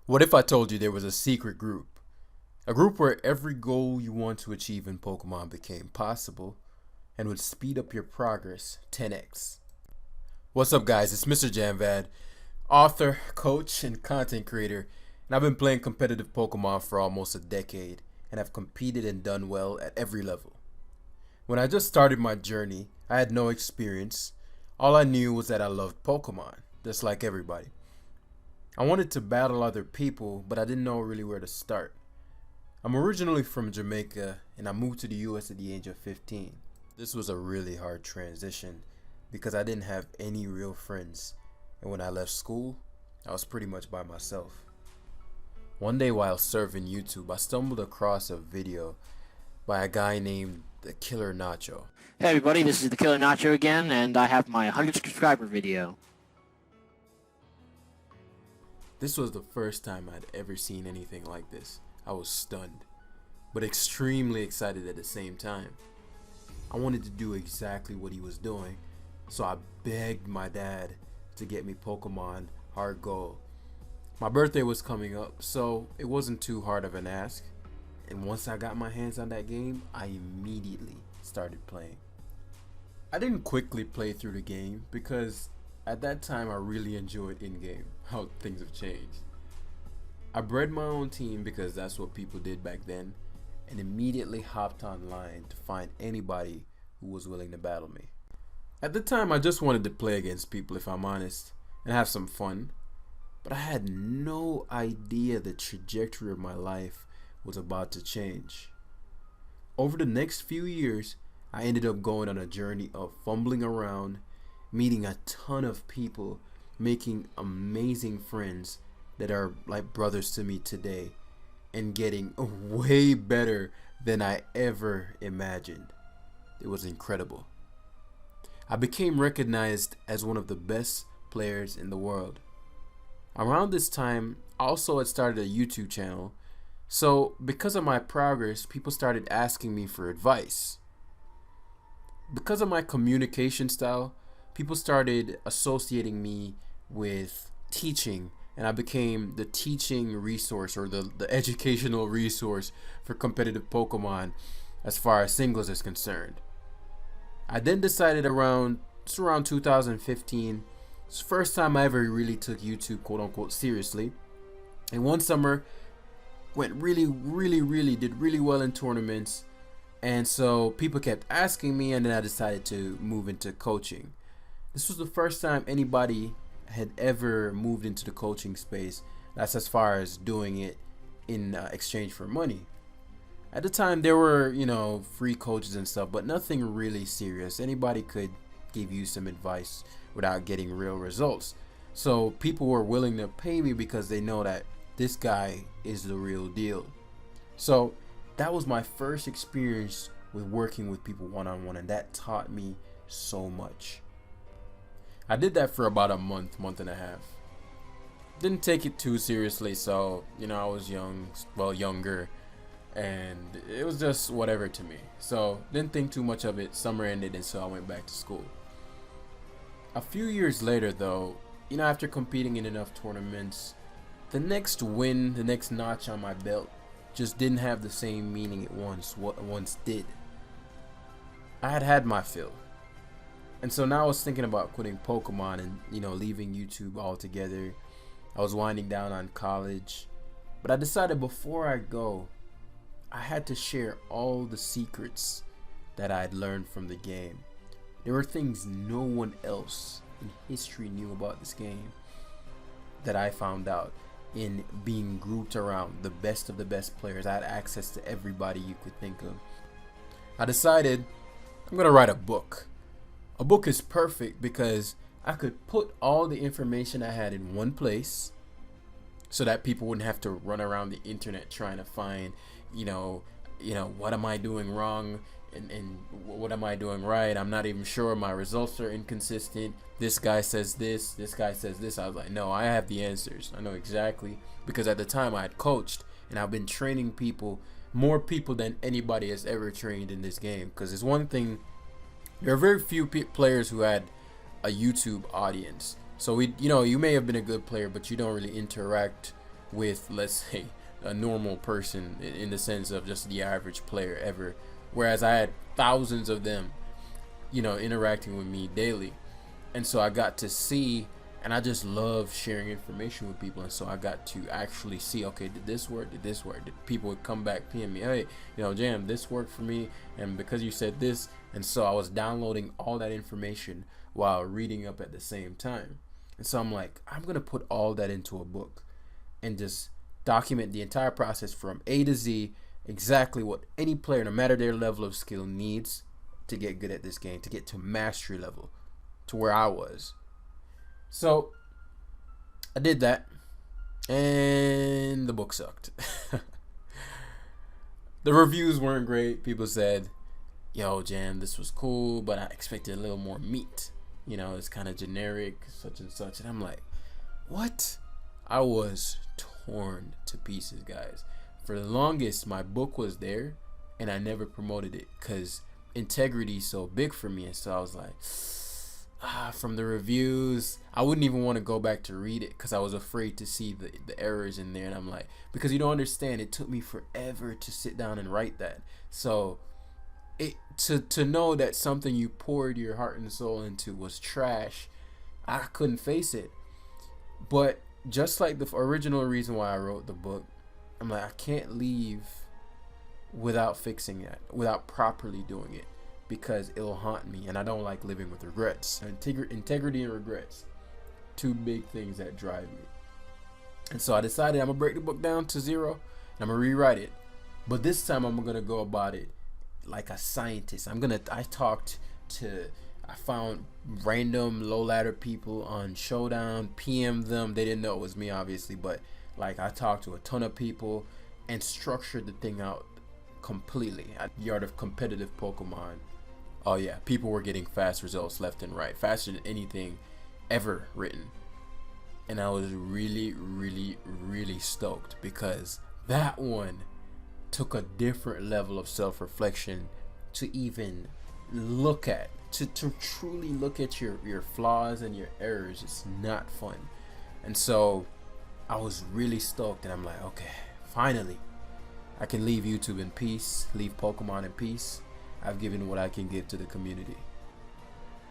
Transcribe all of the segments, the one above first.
What if I told you there was a secret group? A group where every goal you want to achieve in Pokemon became possible and would speed up your progress 10x. What's up, guys? It's Mr. Janvad, author, coach, and content creator, and I've been playing competitive Pokemon for almost a decade and have competed and done well at every level. When I just started my journey, I had no experience. All I knew was that I loved Pokemon, just like everybody. I wanted to battle other people, but I didn't know really where to start. I'm originally from Jamaica, and I moved to the US at the age of 15. This was a really hard transition because I didn't have any real friends, and when I left school, I was pretty much by myself. One day while surfing YouTube, I stumbled across a video by a guy named the Killer Nacho. Hey everybody, this is the Killer Nacho again, and I have my 100 subscriber video. This was the first time I'd ever seen anything like this. I was stunned, but extremely excited at the same time. I wanted to do exactly what he was doing, so I begged my dad to get me Pokemon Hard Gold. My birthday was coming up, so it wasn't too hard of an ask, and once I got my hands on that game, I immediately started playing. I didn't quickly play through the game because at that time I really enjoyed in-game, how things have changed. I bred my own team because that's what people did back then, and immediately hopped online to find anybody who was willing to battle me. At the time I just wanted to play against people, if I'm honest, and have some fun, but I had no idea the trajectory of my life was about to change. Over the next few years, I ended up going on a journey of fumbling around, meeting a ton of people, making amazing friends that are like brothers to me today, and getting way better than I ever imagined. It was incredible. I became recognized as one of the best players in the world. Around this time, I also had started a YouTube channel, so because of my progress, people started asking me for advice. Because of my communication style, people started associating me with teaching, and I became the teaching resource, or the educational resource for competitive Pokemon as far as singles is concerned. I then decided around 2015, it's the first time I ever really took YouTube quote unquote seriously, and one summer went did really well in tournaments, and so people kept asking me, and then I decided to move into coaching. This was the first time anybody had ever moved into the coaching space. That's as far as doing it in exchange for money. At the time there were, free coaches and stuff, but nothing really serious. Anybody could give you some advice without getting real results. So people were willing to pay me because they know that this guy is the real deal. So that was my first experience with working with people one-on-one, and that taught me so much. I did that for about a month and a half. Didn't take it too seriously, so I was younger, and it was just whatever to me. So didn't think too much of it. Summer ended, and so I went back to school. A few years later though, after competing in enough tournaments, the next win, the next notch on my belt just didn't have the same meaning it once did. I had my fill. And so now I was thinking about quitting Pokemon and, leaving YouTube altogether. I was winding down on college. But I decided before I go, I had to share all the secrets that I had learned from the game. There were things no one else in history knew about this game that I found out in being grouped around the best of the best players. I had access to everybody you could think of. I decided I'm going to write a book. A book is perfect because I could put all the information I had in one place so that people wouldn't have to run around the internet trying to find, what am I doing wrong and what am I doing right? I'm not even sure. My results are inconsistent. This guy says this guy says this. I was like, no, I have the answers. I know exactly, because at the time I had coached and I've been training people, more people than anybody has ever trained in this game. Because it's one thing, there are very few players who had a YouTube audience. So you may have been a good player, but you don't really interact with, let's say, a normal person in the sense of just the average player ever. Whereas I had thousands of them, interacting with me daily. And so I got to see, and I just love sharing information with people. And so I got to actually see, okay, did this work? Did this work? Did people would come back, PM me, hey, Jam, this worked for me. And because you said this. And so I was downloading all that information while reading up at the same time. And so I'm like, I'm going to put all that into a book and just document the entire process from A to Z, exactly what any player, no matter their level of skill, needs to get good at this game, to get to mastery level, to where I was. So I did that, and the book sucked. The reviews weren't great. People said, yo, Jam, this was cool, but I expected a little more meat. It's kind of generic, such and such. And I'm like, what? I was torn to pieces, guys. For the longest, my book was there, and I never promoted it because integrity is so big for me. And so I was like, from the reviews, I wouldn't even want to go back to read it because I was afraid to see the errors in there. And I'm like, because you don't understand, it took me forever to sit down and write that. So to know that something you poured your heart and soul into was trash, I couldn't face it. But just like the original reason why I wrote the book, I'm like, I can't leave without fixing that, without properly doing it, because it'll haunt me, and I don't like living with regrets. Integrity and regrets, two big things that drive me. And so I decided I'm gonna break the book down to 0, and I'm gonna rewrite it. But this time I'm gonna go about it like a scientist. I found random low ladder people on Showdown, PM'd them. They didn't know it was me, obviously, but like I talked to a ton of people and structured the thing out completely. At the art of competitive Pokemon. Oh yeah, people were getting fast results left and right, faster than anything ever written. And I was really, really, really stoked because that one took a different level of self-reflection to even look at. To truly look at your flaws and your errors. It's not fun. And so I was really stoked, and I'm like, okay, finally I can leave YouTube in peace, leave Pokemon in peace. I've given what I can give to the community.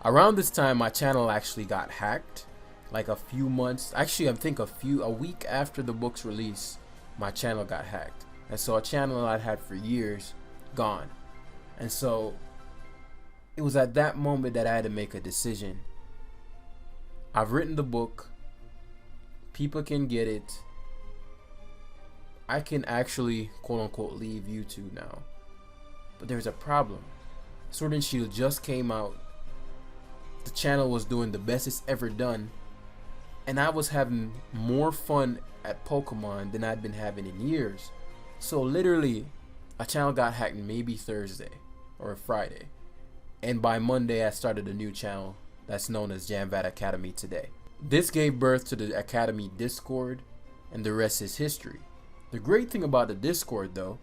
Around this time, my channel actually got hacked. Like a few months, actually I think a week after the book's release, my channel got hacked. And so a channel I'd had for years, gone. And so it was at that moment that I had to make a decision. I've written the book. People can get it. I can actually, quote unquote, leave YouTube now. But there's a problem. Sword and Shield just came out. The channel was doing the best it's ever done. And I was having more fun at Pokemon than I'd been having in years. So literally, a channel got hacked maybe Thursday or Friday. And by Monday, I started a new channel that's known as Jamvat Academy today. This gave birth to the Academy Discord, and the rest is history. The great thing about the Discord, though,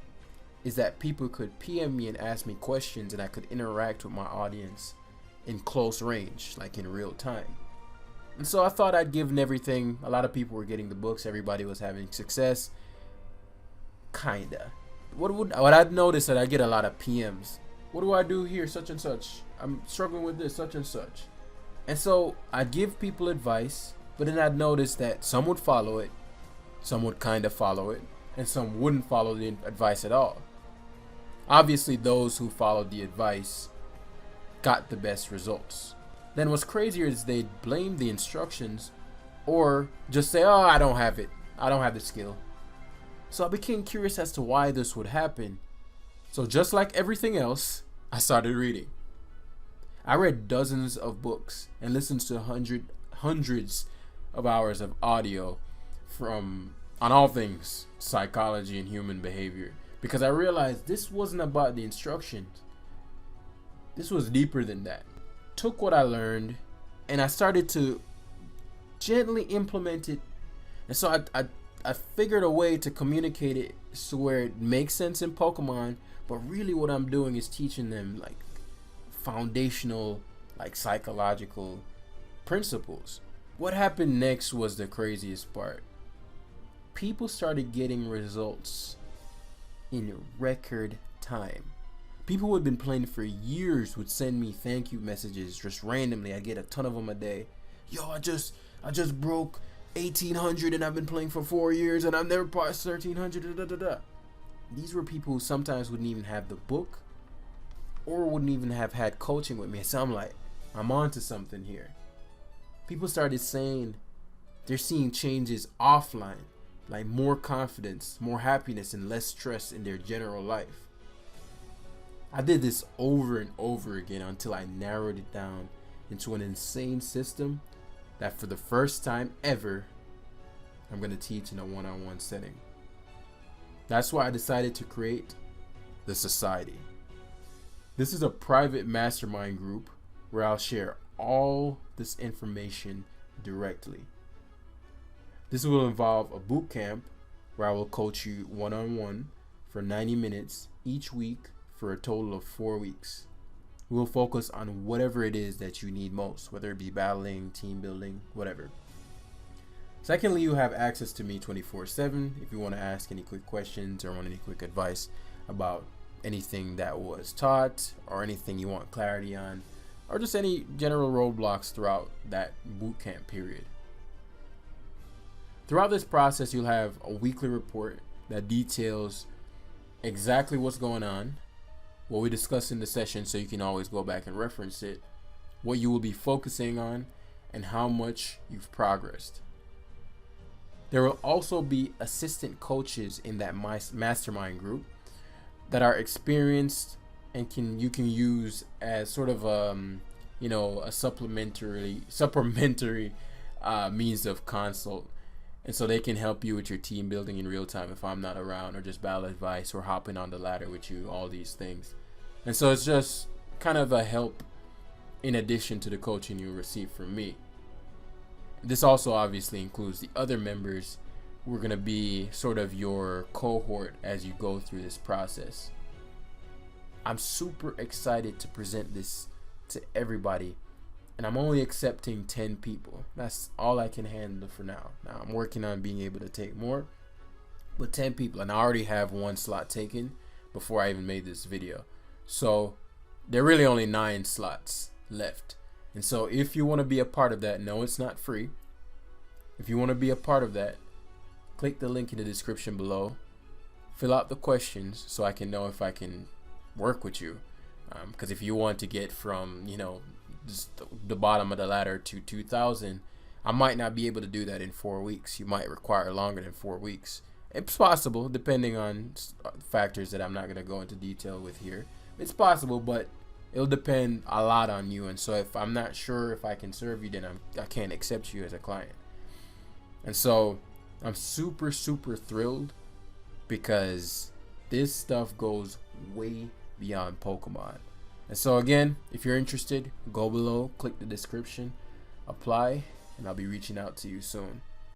is that people could PM me and ask me questions, and I could interact with my audience in close range, like in real time. And so I thought I'd given everything. A lot of people were getting the books. Everybody was having success. Kinda. What I'd noticed that I get a lot of PMs. What do I do here? Such and such. I'm struggling with this, such and such. And so I'd give people advice, but then I'd notice that some would follow it, some would kind of follow it, and some wouldn't follow the advice at all. Obviously, those who followed the advice got the best results. Then what's crazier is they'd blame the instructions or just say, oh, I don't have it. I don't have the skill. So I became curious as to why this would happen. So just like everything else, I started reading. I read dozens of books and listened to hundreds of hours of audio on all things psychology and human behavior, because I realized this wasn't about the instructions. This was deeper than that. Took what I learned and I started to gently implement it. And so I figured a way to communicate it so where it makes sense in Pokemon, but really what I'm doing is teaching them like foundational, like psychological principles. What happened next was the craziest part. people started getting results in record time. People who had been playing for years would send me thank you messages just randomly. I get a ton of them a day. Yo, I just broke 1800 and I've been playing for 4 years and I've never passed 1300. These were people who sometimes wouldn't even have the book or wouldn't even have had coaching with me. So I'm like, I'm on to something here. People started saying they're seeing changes offline, like more confidence, more happiness, and less stress in their general life. I did this over and over again until I narrowed it down into an insane system that for the first time ever, I'm going to teach in a one-on-one setting. That's why I decided to create the Society. This is a private mastermind group where I'll share all this information directly. This will involve a boot camp where I will coach you one-on-one for 90 minutes each week for a total of 4 weeks. We'll focus on whatever it is that you need most, whether it be battling, team building, whatever. Secondly, you have access to me 24/7 if you want to ask any quick questions or want any quick advice about anything that was taught or anything you want clarity on, or just any general roadblocks throughout that bootcamp period. Throughout this process, you'll have a weekly report that details exactly what's going on, what we discuss in the session so you can always go back and reference it, what you will be focusing on, and how much you've progressed. There will also be assistant coaches in that mastermind group that are experienced and you can use as sort of a supplementary means of consult, and so they can help you with your team building in real time if I'm not around, or just battle advice or hopping on the ladder with you, all these things. And so it's just kind of a help in addition to the coaching you receive from me. This also obviously includes the other members who are going to be sort of your cohort as you go through this process. I'm super excited to present this to everybody, and I'm only accepting 10 people. That's all I can handle for now. Now I'm working on being able to take more, but 10 people, and I already have one slot taken before I even made this video. So there are really only 9 slots left. And so if you want to be a part of that, no, it's not free. If you want to be a part of that, click the link in the description below. Fill out the questions so I can know if I can work with you. Because if you want to get from, just the bottom of the ladder to 2,000, I might not be able to do that in 4 weeks. You might require longer than 4 weeks. It's possible, depending on factors that I'm not going to go into detail with here. It's possible, but it'll depend a lot on you. And so if I'm not sure if I can serve you, then I can't accept you as a client. And so I'm super, super thrilled because this stuff goes way beyond Pokemon. And so again, if you're interested, go below, click the description, apply, and I'll be reaching out to you soon.